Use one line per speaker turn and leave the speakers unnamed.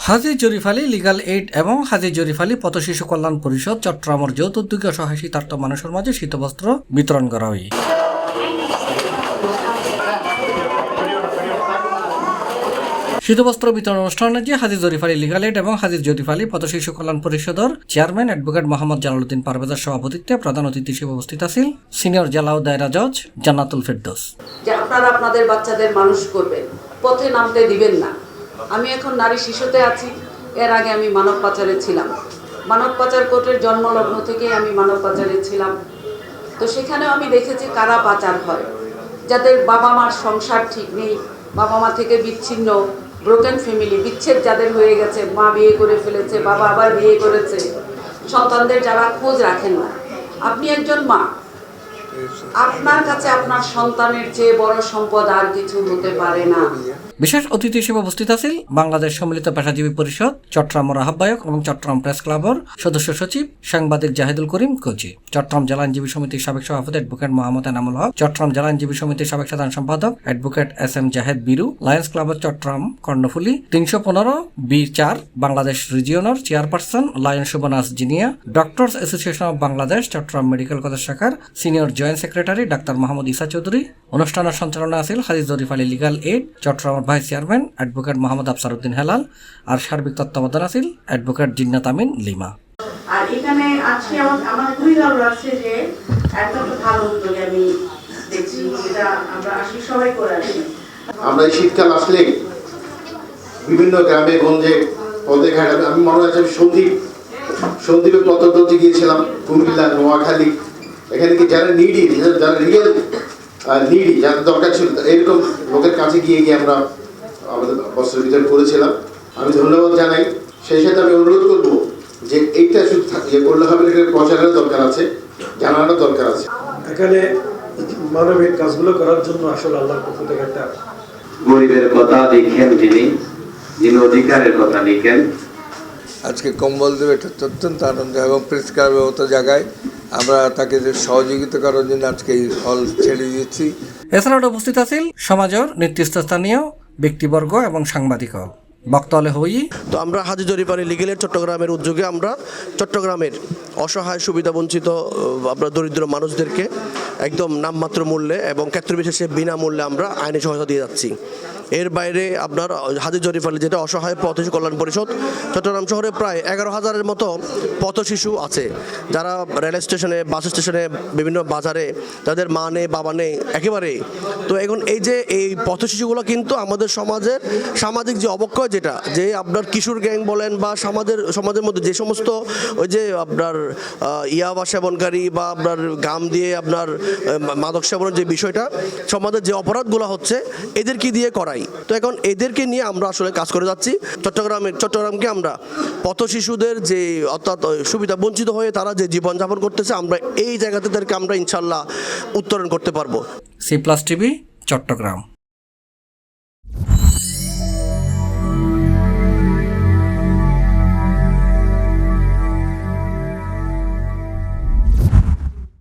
হাজী Jarif Ali legal aid এবং হাজী জরিফ আলী পথশিশু কল্যাণ পরিষদ চট্টগ্রামের যৌথ উদ্যোগে অসহায় শীতার্ত মানুষের মাঝে শীতবস্ত্র বিতরণ করা হয়। শীতবস্ত্র বিতরণ অনুষ্ঠানে যে হাজী জরিফ আলী লিগাল এইড এবং হাজী জরিফ আলী পথশিশু কল্যাণ পরিষদের চেয়ারম্যান অ্যাডভোকেট মোহাম্মদ জালালউদ্দিন পারভেজের সভাপতিত্বে প্রধান অতিথি হিসেবে উপস্থিত আছেন সিনিয়র জেলা ও দায়রা জজ জান্নাতুল ফেরদৌস।
যে আপনারা আপনাদের বাচ্চাদের মানুষ করবেন, পথে নামতে দিবেন না। আমি এখন নারী শিশুতে আছি, এর আগে আমি মানব পাচারে ছিলাম। মানব পাচার কোর্টের জন্মলগ্ন থেকেই আমি মানব পাচারে ছিলাম। তো সেখানেও আমি দেখেছি কারা পাচার হয়, যাদের বাবা মার সংসার ঠিক নেই, বাবা মা থেকে বিচ্ছিন্ন, ব্রোকেন ফ্যামিলি, বিচ্ছেদ যাদের হয়ে গেছে, মা বিয়ে করে ফেলেছে, বাবা আবার বিয়ে করেছে, সন্তানদের যারা খোঁজ রাখেন না। আপনি একজন মা, আপনার কাছে আপনার সন্তানের চেয়ে বড় সম্পদ আর কিছু হতে পারে না।
বিশেষ অতিথি হিসেবে উপস্থিত আছেন বাংলাদেশ সম্মিলিত পেশাজীবী পরিষদ চট্টগ্রামের আহ্বায়ক এবং চট্টগ্রাম প্রেস ক্লাবের সদস্য সচিব সাংবাদিক জাহিদুল করিম কোচি, চট্টগ্রাম জেলা আইনজীবী সমিতির সাবেক সভাপতি অ্যাডভোকেট মোহাম্মদ এনামুল হক, চট্টগ্রাম জেলা আইনজীবী সমিতির সাবেক সাধারণ সম্পাদক advocate SM Zahed Biru, lions ক্লাবের চট্টগ্রাম কর্ণফুলি 315 B4 বাংলাদেশ রিজিয়নের chairperson lion Shubhnas Zinia, doctors association of Bangladesh Chattogram medical college শাখার senior joint secretary doctor Mohammad Isa Chowdhury. অনুষ্ঠানের সঞ্চালনা আছিল হাজী জরিফ আলী লিগাল এইড চট্টগ্রামের vice chairman advocate Mohammad Afsar Uddin Helal, আর সার্বিক তত্ত্বাবধান আছিল অ্যাডভোকেট জিন্নাত আমিন লিমা।
আর এখানে আজকে আমার খুবই ভালো লাগছে যে একটা ভালো উদ্যোগ আমি দেখছি, যেটা আমরা আসলে সবাই করে আসি।
আমরা এই শীতকাল আসলে বিভিন্ন গ্রামে গঞ্জে পথে ঘাটে, আমি মনে আছে সন্দীপে পথে গিয়েছিলাম, কুমিল্লা, নোয়াখালী, এখানে কি যারা নিডি, যারা রিয়েল নিডি, যাদের দরকার ছিল, এরকম লোকের কাছে গিয়ে আমরা আমাদের বস্ত্র বিতরণ করেছিলাম। আমি ধন্যবাদ জানাই। সেই সাথে আমি অনুরোধ করবো যে এইটা শুধু ইয়ে করলে হবে, এখানে প্রচারের দরকার আছে, জানানোর দরকার আছে।
এখানে মানবিক কাজগুলো করার জন্য আসলে আল্লাহর পক্ষ থেকে একটা
গরিবের কথা লিখেন, যিনি অধিকারের কথা লিখেন।
আজকে কম্বল দেবে, এটা অত্যন্ত আনন্দ, এবং প্রেস ক্লাবের মতো জায়গায় আমরা তাকে সহযোগিতা করার জন্য আজকে এই হল ছেড়ে দিয়েছি।
এছাড়াও উপস্থিত আছেন সমাজের নেতৃস্থানীয় ব্যক্তিবর্গ এবং সাংবাদিক। বক্তব্য হই
তো আমরা হাজী জরিফ আলী লিগেল এইড চট্টগ্রামের উদ্যোগে আমরা চট্টগ্রামের অসহায় সুবিধাবঞ্চিত আমরা দরিদ্র মানুষদেরকে একদম নামমাত্র মূল্যে এবং ক্ষেত্রবিশেষে বিনামূল্যে আমরা আইনি সহায়তা দিয়ে যাচ্ছি। এর বাইরে আপনার হাজী জরিফ আলী, যেটা অসহায় পথশিশু কল্যাণ পরিষদ, চট্টগ্রাম শহরে প্রায় 11,000-এর মতো পথশিশু আছে, যারা রেল স্টেশনে, বাস স্টেশনে, বিভিন্ন বাজারে, তাদের মা নেই, বাবা নেই একেবারে। তো এখন এই পথশিশুগুলো কিন্তু আমাদের সামাজিক যে অবক্ষয়, যেটা যে আপনার কিশোর গ্যাং বলেন বা সমাজের মধ্যে যে সমস্ত ওই যে আপনার ইয়াবা সেবনকারী বা আপনার গাম দিয়ে আপনার মাদক সেবনের যে বিষয়টা, সমাজের যে অপরাধগুলো হচ্ছে, এদেরকে দিয়ে করাই। তো এখন এদেরকে নিয়ে আমরা আসলে কাজ করে যাচ্ছি। চট্টগ্রামকে আমরা পথশিশুদের যে অর্থাৎ সুবিধা বঞ্চিত হয়ে তারা যে জীবনযাপন করতেছে, আমরা এই জায়গাতে তাদেরকে আমরা ইনশাল্লাহ উত্তরণ করতে পারবো।
C+ TV Chittagong.